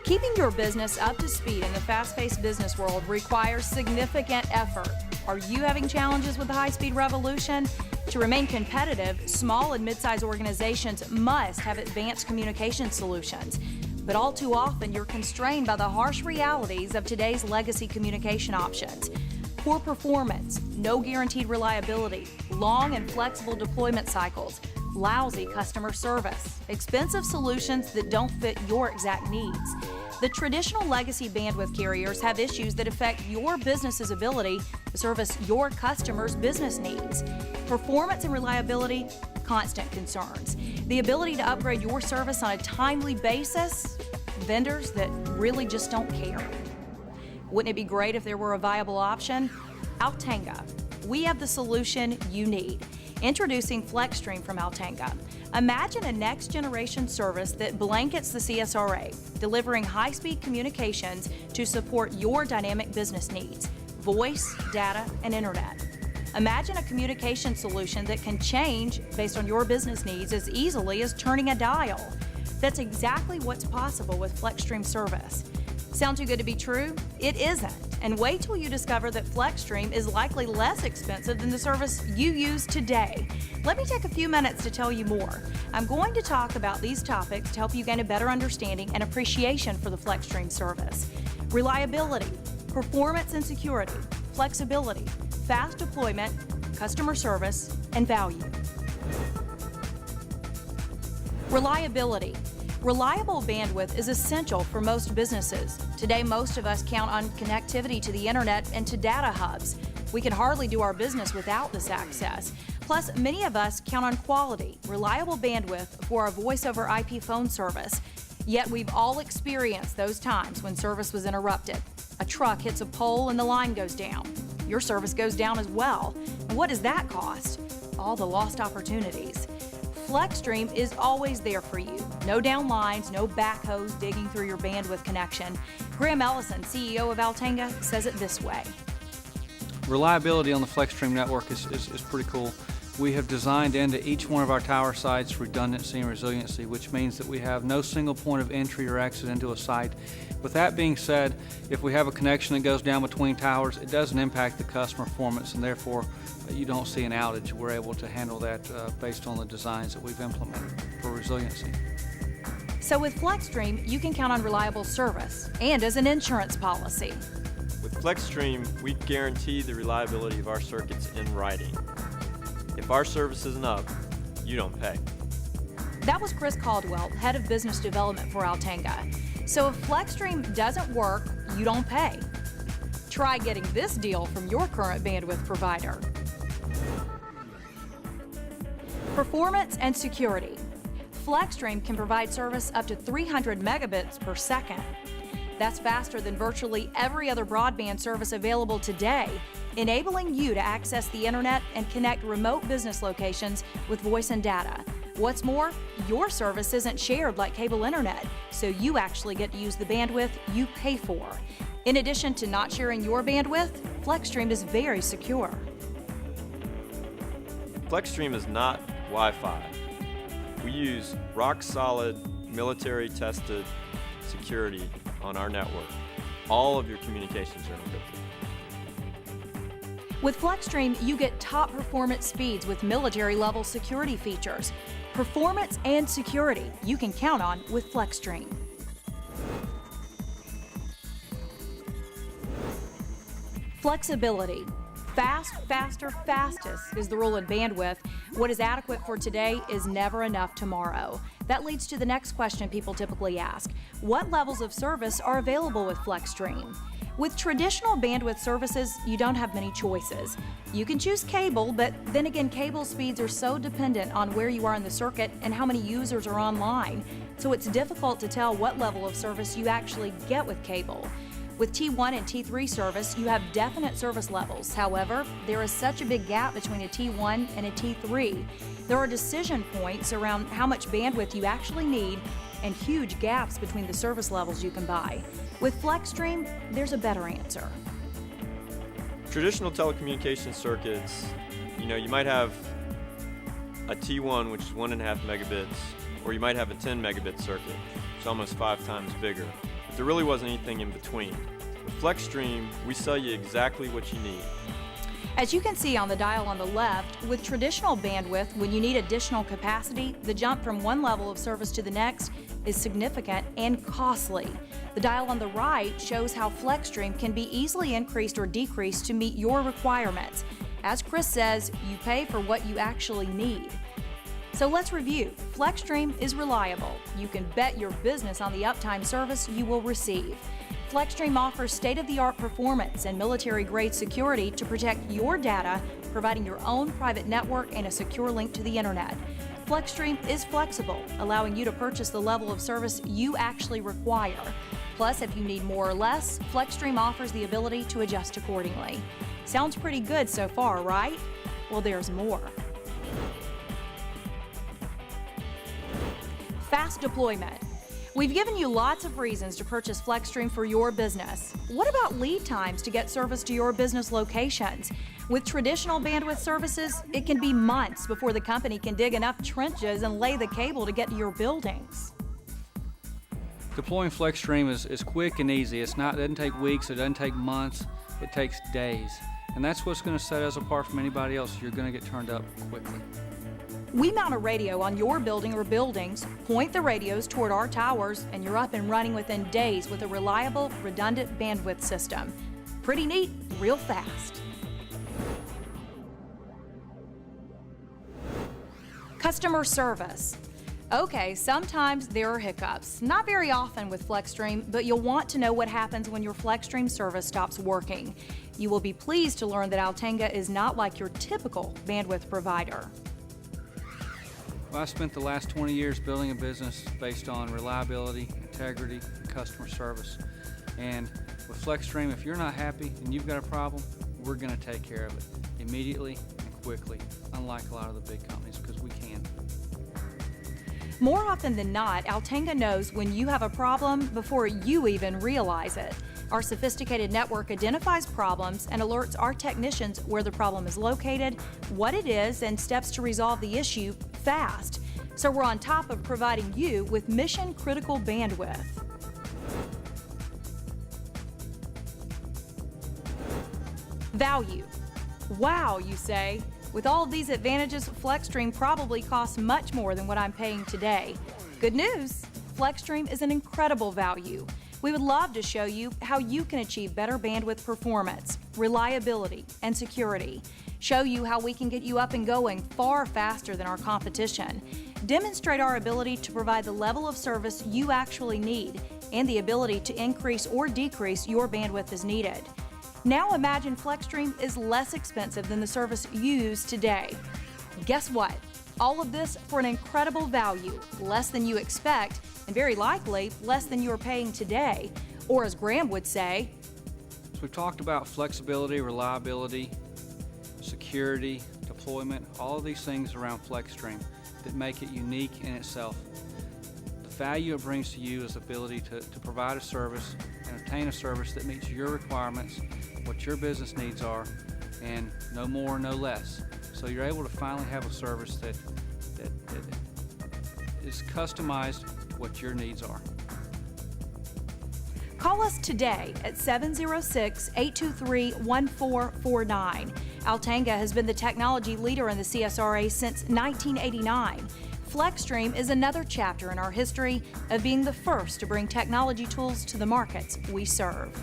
Keeping your business up to speed in the fast-paced business world requires significant effort. Are you having challenges with the high-speed revolution? To remain competitive, small and mid-sized organizations must have advanced communication solutions. But all too often, you're constrained by the harsh realities of today's legacy communication options. Poor performance, no guaranteed reliability, long and flexible deployment cycles, lousy customer service, expensive solutions that don't fit your exact needs. The traditional legacy bandwidth carriers have issues that affect your business's ability to service your customers' business needs. Performance and reliability, constant concerns. The ability to upgrade your service on a timely basis, vendors that really just don't care. Wouldn't it be great if there were a viable option? Altanga. We have the solution you need. Introducing FlexStream from Altanga. Imagine a next-generation service that blankets the CSRA, delivering high-speed communications to support your dynamic business needs, voice, data, and internet. Imagine a communication solution that can change based on your business needs as easily as turning a dial. That's exactly what's possible with FlexStream service. Sound too good to be true? It isn't. And wait till you discover that FlexStream is likely less expensive than the service you use today. Let me take a few minutes to tell you more. I'm going to talk about these topics to help you gain a better understanding and appreciation for the FlexStream service. Reliability, performance and security, flexibility, fast deployment, customer service, and value. Reliability. Reliable bandwidth is essential for most businesses. Today, most of us count on connectivity to the internet and to data hubs. We can hardly do our business without this access. Plus, many of us count on quality, reliable bandwidth for our voice-over IP phone service. Yet we've all experienced those times when service was interrupted. A truck hits a pole and the line goes down. Your service goes down as well. And what does that cost? All the lost opportunities. FlexStream is always there for you. No down lines, no backhoes digging through your bandwidth connection. Graham Ellison, CEO of Altanga, says it this way. Reliability on the FlexStream network is pretty cool. We have designed into each one of our tower sites redundancy and resiliency, which means that we have no single point of entry or exit into a site. With that being said, if we have a connection that goes down between towers, it doesn't impact the customer performance, and therefore you don't see an outage. We're able to handle that based on the designs that we've implemented for resiliency. So with FlexStream, you can count on reliable service and as an insurance policy. With FlexStream, we guarantee the reliability of our circuits in writing. If our service isn't up, you don't pay. That was Chris Caldwell, Head of Business Development for Altanga. So if FlexStream doesn't work, you don't pay. Try getting this deal from your current bandwidth provider. Performance and security. FlexStream can provide service up to 300 megabits per second. That's faster than virtually every other broadband service available today, enabling you to access the internet and connect remote business locations with voice and data. What's more, your service isn't shared like cable internet, so you actually get to use the bandwidth you pay for. In addition to not sharing your bandwidth, FlexStream is very secure. FlexStream is not Wi-Fi. We use rock-solid, military-tested security on our network. All of your communications are encrypted. With FlexStream, you get top performance speeds with military-level security features. Performance and security you can count on with FlexStream. Flexibility. Fast, faster, fastest is the rule in bandwidth. What is adequate for today is never enough tomorrow. That leads to the next question people typically ask. What levels of service are available with FlexStream? With traditional bandwidth services, you don't have many choices. You can choose cable, but then again, cable speeds are so dependent on where you are in the circuit and how many users are online. So it's difficult to tell what level of service you actually get with cable. With T1 and T3 service, you have definite service levels. However, there is such a big gap between a T1 and a T3. There are decision points around how much bandwidth you actually need and huge gaps between the service levels you can buy. With FlexStream, there's a better answer. Traditional telecommunication circuits, you might have a T1, which is 1.5 megabits, or you might have a 10 megabit circuit. It's almost 5 times bigger. But there really wasn't anything in between. With FlexStream, we sell you exactly what you need. As you can see on the dial on the left, with traditional bandwidth, when you need additional capacity, the jump from one level of service to the next is significant and costly. The dial on the right shows how FlexStream can be easily increased or decreased to meet your requirements. As Chris says, you pay for what you actually need. So let's review. FlexStream is reliable. You can bet your business on the uptime service you will receive. FlexStream offers state-of-the-art performance and military-grade security to protect your data, providing your own private network and a secure link to the internet. FlexStream is flexible, allowing you to purchase the level of service you actually require. Plus, if you need more or less, FlexStream offers the ability to adjust accordingly. Sounds pretty good so far, right? Well, there's more. Fast deployment. We've given you lots of reasons to purchase FlexStream for your business. What about lead times to get service to your business locations? With traditional bandwidth services, it can be months before the company can dig enough trenches and lay the cable to get to your buildings. Deploying FlexStream is quick and easy. It doesn't take weeks, it doesn't take months, it takes days. And that's what's going to set us apart from anybody else. You're going to get turned up quickly. We mount a radio on your building or buildings, point the radios toward our towers, and you're up and running within days with a reliable, redundant bandwidth system. Pretty neat, real fast. Customer service. Okay, sometimes there are hiccups. Not very often with FlexStream, but you'll want to know what happens when your FlexStream service stops working. You will be pleased to learn that Altanga is not like your typical bandwidth provider. Well, I spent the last 20 years building a business based on reliability, integrity, and customer service. And with FlexStream, if you're not happy and you've got a problem, we're going to take care of it immediately and quickly, unlike a lot of the big companies, because we can. More often than not, Altanga knows when you have a problem before you even realize it. Our sophisticated network identifies problems and alerts our technicians where the problem is located, what it is, and steps to resolve the issue fast. So we're on top of providing you with mission-critical bandwidth. Value. Wow, you say. With all of these advantages, FlexStream probably costs much more than what I'm paying today. Good news, FlexStream is an incredible value. We would love to show you how you can achieve better bandwidth performance, reliability, and security. Show you how we can get you up and going far faster than our competition. Demonstrate our ability to provide the level of service you actually need and the ability to increase or decrease your bandwidth as needed. Now imagine FlexStream is less expensive than the service you use today. Guess what? All of this for an incredible value, less than you expect, and very likely less than you are paying today. Or as Graham would say, So we've talked about flexibility, reliability, security, deployment, all of these things around FlexStream that make it unique in itself. The value it brings to you is the ability to provide a service and obtain a service that meets your requirements, what your business needs are, and no more, no less. So you're able to finally have a service that is customized what your needs are. call us today at 706-823-1449. Altanga has been the technology leader in the CSRA since 1989. FlexStream is another chapter in our history of being the first to bring technology tools to the markets we serve.